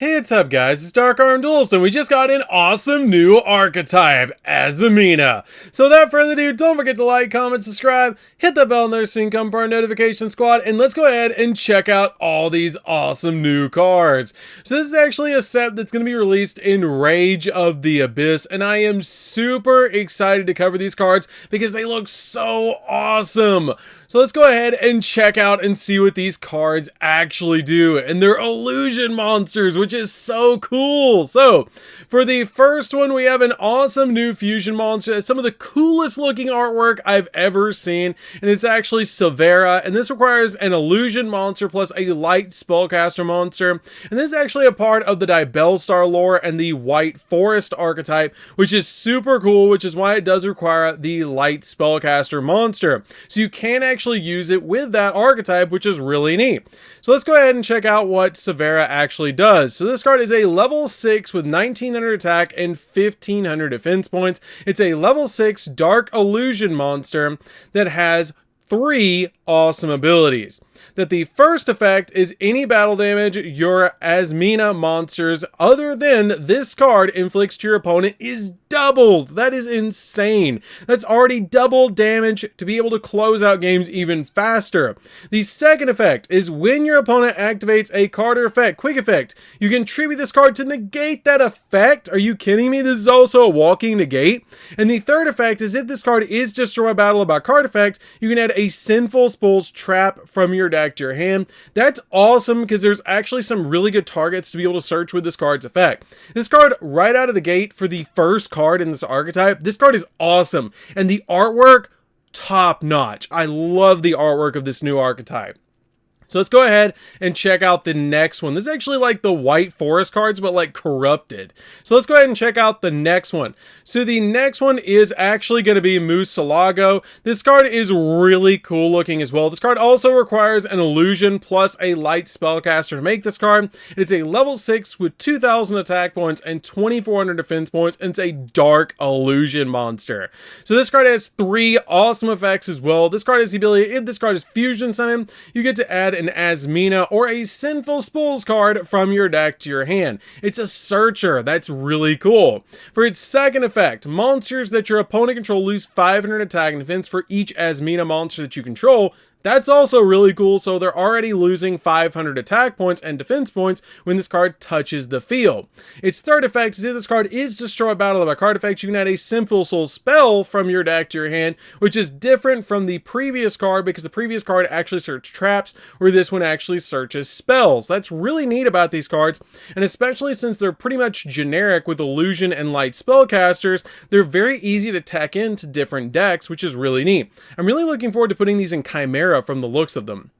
Hey, what's up guys, it's DarkArmedDuelist and we just got an awesome new archetype, Azamina. So without further ado, don't forget to like, comment, subscribe, hit that bell there so you can come part of our notification squad, and let's go ahead and check out all these awesome new cards. So this is actually a set that's going to be released in Rage of the Abyss, and I am super excited to cover these cards because they look so awesome. So let's go ahead and check out and see what these cards actually do. And they're illusion monsters, which is so cool. So for the first one, we have an awesome new fusion monster. It's some of the coolest looking artwork I've ever seen. And it's actually Severa. And this requires an illusion monster plus a light spellcaster monster. And this is actually a part of the Diabellstar lore and the White Forest archetype, which is super cool, which is why it does require the light spellcaster monster. So you can actually use it with that archetype, which is really neat. So let's go ahead and check out what Severa actually does. So this card is a level 6 with 1900 attack and 1500 defense points. It's a level 6 dark illusion monster that has 3 awesome abilities. That the first effect is any battle damage your Azamina monsters other than this card inflicts to your opponent is doubled. That is insane. That's already double damage to be able to close out games even faster. The second effect is when your opponent activates a card or effect, quick effect, you can tribute this card to negate that effect. Are you kidding me? This is also a walking negate. And the third effect is if this card is destroyed by battle by card effect, you can add a Sinful Spool's Trap from your deck to your hand. That's awesome because there's actually some really good targets to be able to search with this card's effect. This card right out of the gate for the first card in this archetype, this card is awesome, and the artwork, top notch. I love the artwork of this new archetype. So let's go ahead and check out the next one. This is actually like the White Forest cards, but like corrupted. So let's go ahead and check out the next one. So the next one is actually going to be Musalago. This card is really cool looking as well. This card also requires an illusion plus a light spellcaster to make this card. It's a level 6 with 2000 attack points and 2400 defense points, and it's a dark illusion monster. So this card has 3 awesome effects as well. This card has the ability, if this card is fusion summon, you get to add an Azamina or a Sinful Spools card from your deck to your hand. It's a searcher. That's really cool. For its second effect, monsters that your opponent control lose 500 attack and defense for each Azamina monster that you control. That's also really cool, so they're already losing 500 attack points and defense points when this card touches the field. Its third effect is if this card is destroyed battle by card effect, you can add a Sinful Soul spell from your deck to your hand, which is different from the previous card because the previous card actually searched traps, where this one actually searches spells. That's really neat about these cards, and especially since they're pretty much generic with illusion and light spellcasters, they're very easy to tack into different decks, which is really neat. I'm really looking forward to putting these in Chimera from the looks of them.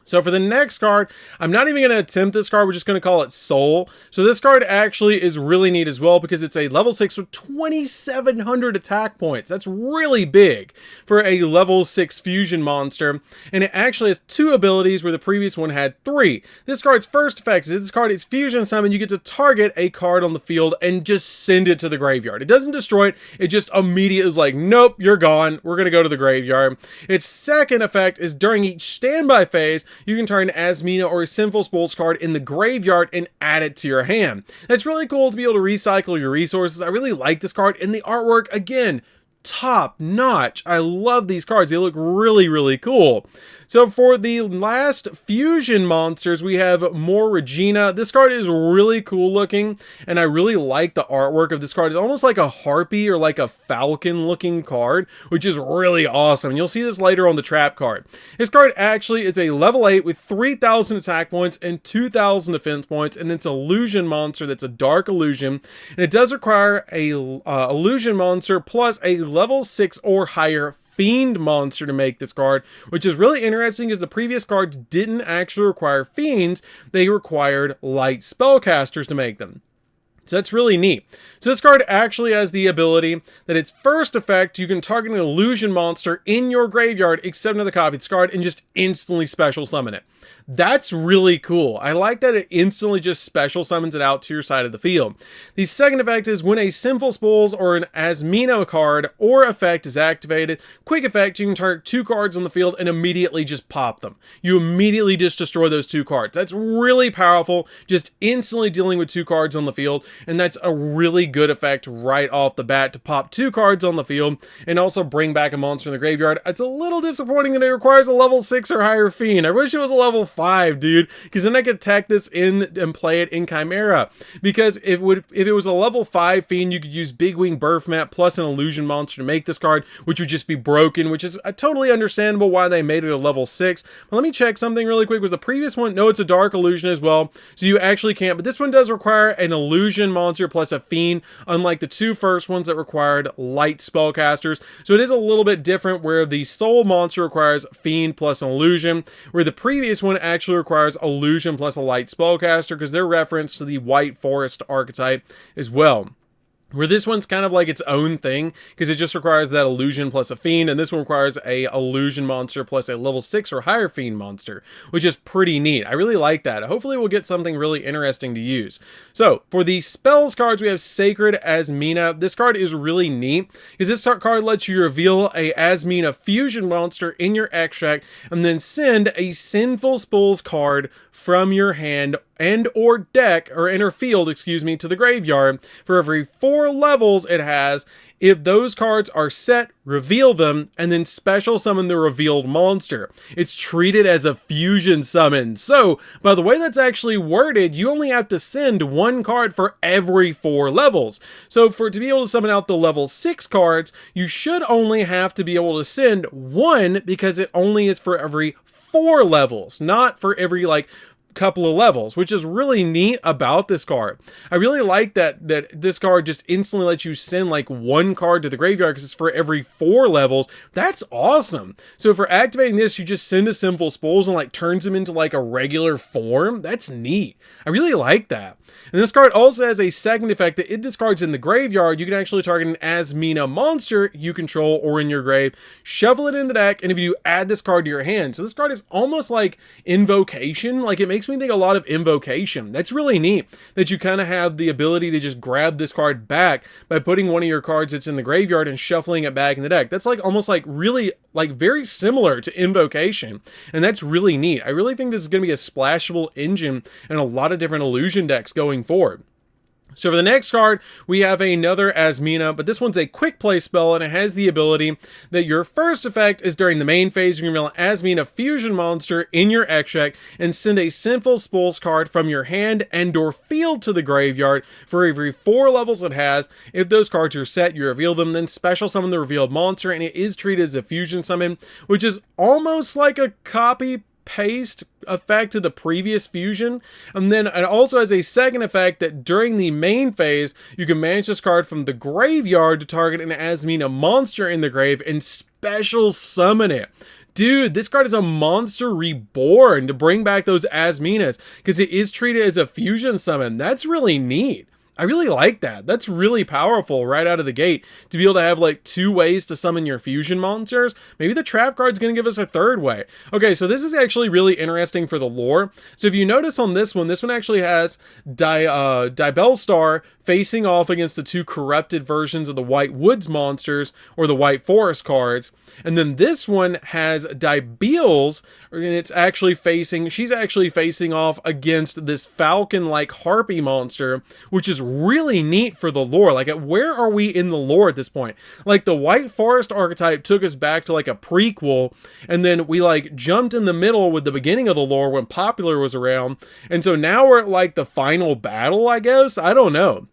So for the next card, I'm not even going to attempt this card. We're just going to call it Soul. So this card actually is really neat as well because it's a level 6 with 2700 attack points. That's really big for a level 6 fusion monster. And it actually has 2 abilities where the previous one had 3. This card's first effect is if this card is fusion summon, you get to target a card on the field and just send it to the graveyard. It doesn't destroy it. It just immediately is like, nope, you're gone. We're going to go to the graveyard. Its second effect is during each standby phase, you can turn Azamina or a Sinful Spools card in the graveyard and add it to your hand. That's really cool to be able to recycle your resources. I really like this card, and the artwork, again, top notch. I love these cards. They look really, really cool. So for the last fusion monsters, we have more Regina. This card is really cool looking, and I really like the artwork of this card. It's almost like a harpy or like a falcon looking card, which is really awesome. And you'll see this later on the trap card. This card actually is a level 8 with 3000 attack points and 2000 defense points, and it's an illusion monster that's a dark illusion, and it does require a illusion monster plus a level 6 or higher Fiend monster to make this card, which is really interesting because the previous cards didn't actually require Fiends, they required light spellcasters to make them. So that's really neat. So this card actually has the ability that its first effect, you can target an illusion monster in your graveyard, except another copy of this card, and just instantly special summon it. That's really cool. I like that it instantly just special summons it out to your side of the field. The second effect is when a Sinful Spools or an Azamina card or effect is activated, quick effect, you can target 2 cards on the field and immediately just pop them. You immediately just destroy those 2 cards. That's really powerful, just instantly dealing with 2 cards on the field, and that's a really good effect right off the bat to pop 2 cards on the field and also bring back a monster in the graveyard. It's a little disappointing that it requires a level 6 or higher Fiend. I wish it was a level 5, dude, because then I could tech this in and play it in Chimera. Because if it was a level 5 Fiend, you could use Big Wing Birth Map plus an illusion monster to make this card, which would just be broken, which is totally understandable why they made it a level 6. But let me check something really quick. Was the previous one? No, it's a Dark Illusion as well, so you actually can't. But this one does require an illusion monster plus a Fiend, unlike the 2 first ones that required light spellcasters. So it is a little bit different, where the Soul monster requires Fiend plus an illusion, where the previous one actually requires illusion plus a light spellcaster, because they're referenced to the White Forest archetype as well. Where this one's kind of like its own thing, because it just requires that illusion plus a Fiend, and this one requires a illusion monster plus a level 6 or higher Fiend monster, which is pretty neat. I really like that. Hopefully we'll get something really interesting to use. So for the spells cards, we have Sacred Azamina. This card is really neat, because this card lets you reveal a Azamina fusion monster in your extract, and then send a Sinful Spools card from your hand and or deck, or inner field, excuse me, to the graveyard for every 4 levels it has. If those cards are set, reveal them, and then special summon the revealed monster. It's treated as a fusion summon. So, by the way that's actually worded, you only have to send 1 card for every 4 levels. So, to be able to summon out the level 6 cards, you should only have to be able to send 1, because it only is for every 4 levels, not for every, like, couple of levels, which is really neat about this card. I really like that this card just instantly lets you send like 1 card to the graveyard, because it's for every 4 levels. That's awesome. So for activating this, you just send a Sinful Spools and like turns him into like a regular form. That's neat. I really like that. And this card also has a second effect that if this card's in the graveyard, you can actually target an Azamina monster you control or in your grave, shuffle it in the deck, and if you add this card to your hand. So this card is almost like Invocation. Like, it makes me think a lot of Invocation. That's really neat, that you kind of have the ability to just grab this card back by putting one of your cards that's in the graveyard and shuffling it back in the deck. That's like almost like really like very similar to Invocation, and that's really neat. I really think this is going to be a splashable engine in a lot of different illusion decks going forward. So for the next card, we have another Azamina, but this one's a quick play spell, and it has the ability that your first effect is during the main phase. You can reveal an Azamina fusion monster in your extract and send a Sinful Spools card from your hand and or field to the graveyard for every 4 levels it has. If those cards are set, you reveal them, then special summon the revealed monster, and it is treated as a fusion summon, which is almost like a copy paste effect to the previous fusion. And then it also has a second effect that during the main phase, you can manage this card from the graveyard to target an Azamina monster in the grave and special summon it. Dude, this card is a monster reborn to bring back those Azaminas, because it is treated as a fusion summon. That's really neat. I really like that. That's really powerful right out of the gate, to be able to have like 2 ways to summon your fusion monsters. Maybe the trap card's going to give us a 3rd way. Okay, so this is actually really interesting for the lore. So if you notice on this one actually has Diabellstar facing off against the 2 corrupted versions of the White Woods monsters or the White Forest cards. And then this one has Diabellstar, and she's actually facing off against this falcon-like harpy monster, which is really neat for the lore. Like, where are we in the lore at this point? Like, the White Forest archetype took us back to like a prequel, and then we like jumped in the middle with the beginning of the lore when Popular was around, and so now we're at like the final battle, I guess? I don't know.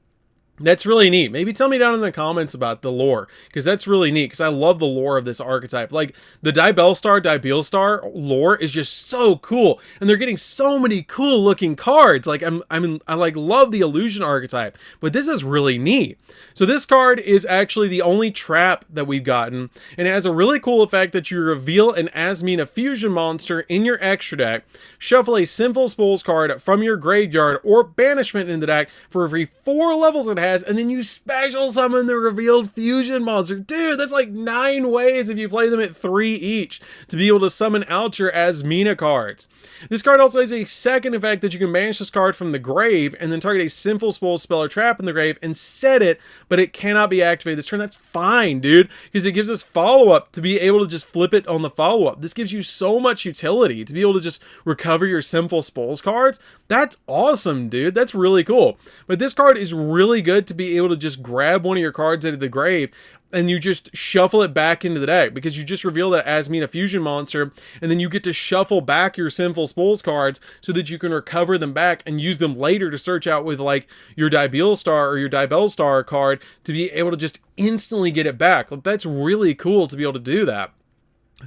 That's really neat. Maybe tell me down in the comments about the lore, because that's really neat, because I love the lore of this archetype. Like, the Diabellstar lore is just so cool, and they're getting so many cool looking cards. Like, I like love the illusion archetype, but this is really neat. So this card is actually the only trap that we've gotten, and it has a really cool effect that you reveal an Azamina fusion monster in your extra deck, shuffle a Sinful Spools card from your graveyard or banishment in the deck for every 4 levels it has, badass, and then you special summon the revealed fusion monster. Dude, that's like 9 ways if you play them at 3 each to be able to summon out your Azamina cards. This card also has a second effect that you can banish this card from the grave and then target a simple spell or trap in the grave and set it, but it cannot be activated this turn. That's fine, dude, because it gives us follow-up to be able to just flip it on the follow-up. This gives you so much utility to be able to just recover your simple spells cards. That's awesome, dude. That's really cool. But this card is really good to be able to just grab one of your cards out of the grave and you just shuffle it back into the deck, because you just reveal that Azamina fusion monster, and then you get to shuffle back your Sinful Spools cards so that you can recover them back and use them later to search out with like your Diabellstar or your Diabellstar card to be able to just instantly get it back. Like, that's really cool to be able to do that.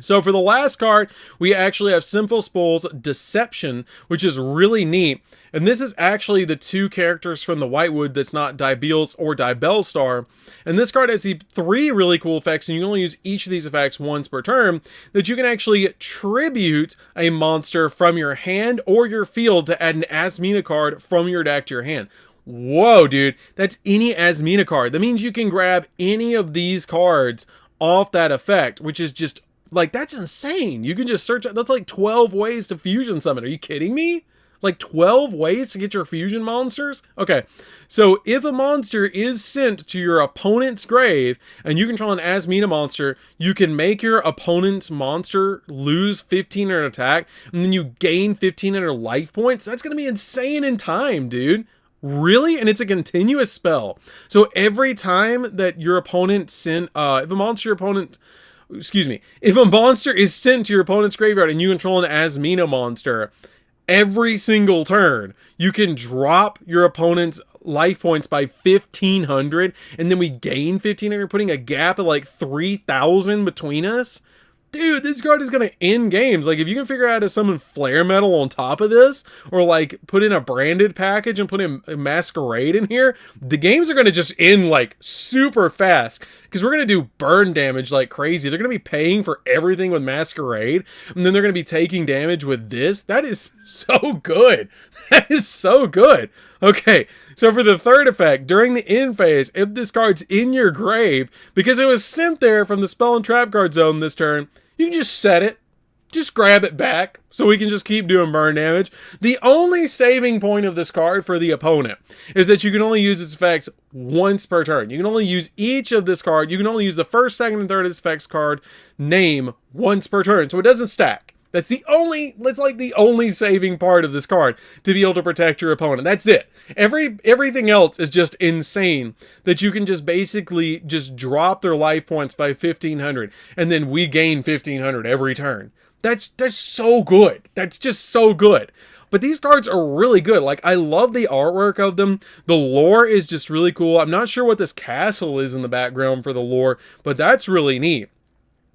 So for the last card, we actually have Sinful Spools Deception, which is really neat. And this is actually the 2 characters from the Whitewood that's not Diabellstar or Diabellstar. And this card has the 3 really cool effects, and you can only use each of these effects once per turn, that you can actually tribute a monster from your hand or your field to add an Azamina card from your deck to your hand. Whoa, dude, that's any Azamina card. That means you can grab any of these cards off that effect, which is just like, that's insane. You can just search. That's like 12 ways to fusion summon. Are you kidding me? Like 12 ways to get your fusion monsters? Okay, so if a monster is sent to your opponent's grave and you control an Azamina monster, you can make your opponent's monster lose 1500 attack, and then you gain 1500 life points. That's going to be insane in time, dude. Really? And it's a continuous spell. So every time that your opponent sent, if a monster is sent to your opponent's graveyard and you control an Azamina monster, every single turn you can drop your opponent's life points by 1500, and then we gain 1500, putting a gap of like 3000 between us. Dude, this card is going to end games. Like, if you can figure out how to summon Flare Metal on top of this, or like put in a branded package and put in a Masquerade in here, the games are going to just end like super fast, because we're going to do burn damage like crazy. They're going to be paying for everything with Masquerade, and then they're going to be taking damage with this. That is so good. That is so good. Okay, so for the third effect, during the end phase, if this card's in your grave, because it was sent there from the spell and trap card zone this turn, you can just set it, just grab it back, so we can just keep doing burn damage. The only saving point of this card for the opponent is that you can only use its effects once per turn. You can only use each of this card, you can only use the first, second, and third of this effects card name once per turn, so it doesn't stack. That's like the only saving part of this card, to be able to protect your opponent. That's it. Everything else is just insane, that you can just basically just drop their life points by 1500, and then we gain 1500 every turn. That's so good. That's just so good. But these cards are really good. Like, I love the artwork of them. The lore is just really cool. I'm not sure what this castle is in the background for the lore, but that's really neat.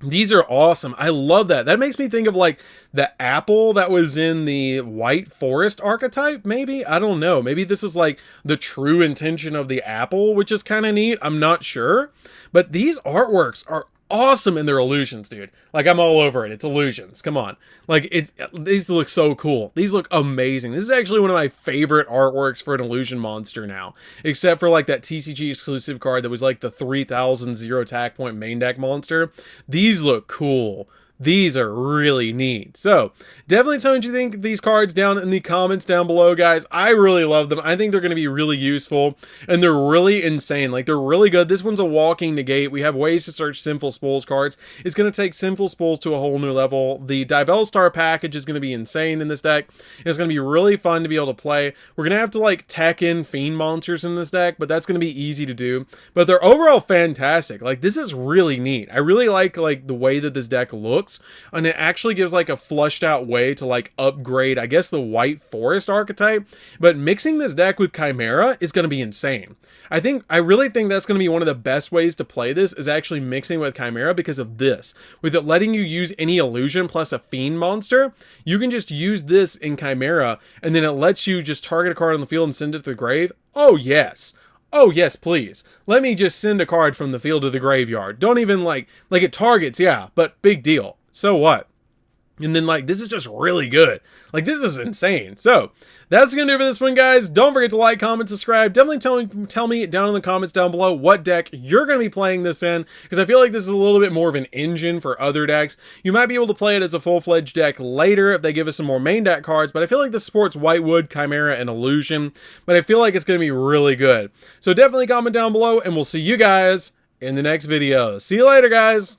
These are awesome. I love that. That makes me think of like the apple that was in the White Forest archetype, maybe? I don't know. Maybe this is like the true intention of the apple, which is kind of neat. I'm not sure. But these artworks are awesome in their illusions, dude. Like, I'm all over it. It's illusions. Come on. Like, these look so cool. These look amazing. This is actually one of my favorite artworks for an illusion monster now, except for like that TCG exclusive card that was like the 3000 0 attack point main deck monster. These look cool. These are really neat. So definitely tell me what you think of these cards down in the comments down below, guys. I really love them. I think they're going to be really useful, and they're really insane. Like, they're really good. This one's a walking negate. We have ways to search Sinful Spools cards. It's going to take Sinful Spools to a whole new level. The Diabellstar package is going to be insane in this deck. It's going to be really fun to be able to play. We're going to have to like tech in Fiend monsters in this deck, but that's going to be easy to do. But they're overall fantastic. Like, this is really neat. I really like the way that this deck looks. And it actually gives like a flushed out way to like upgrade, I guess, the White Forest archetype. But mixing this deck with Chimera is going to be insane. I really think that's going to be one of the best ways to play this, is actually mixing with Chimera, because of this. With it letting you use any illusion plus a Fiend monster, you can just use this in Chimera, and then it lets you just target a card on the field and send it to the grave. Oh yes. Oh yes, please. Let me just send a card from the field to the graveyard. Don't even like it targets, yeah, but big deal. So what? And then, like, this is just really good. Like, this is insane. So, that's going to do it for this one, guys. Don't forget to like, comment, subscribe. Definitely tell me down in the comments down below what deck you're going to be playing this in, because I feel like this is a little bit more of an engine for other decks. You might be able to play it as a full-fledged deck later if they give us some more main deck cards, but I feel like this supports Whitewood, Chimera, and Illusion, but I feel like it's going to be really good. So, definitely comment down below, and we'll see you guys in the next video. See you later, guys.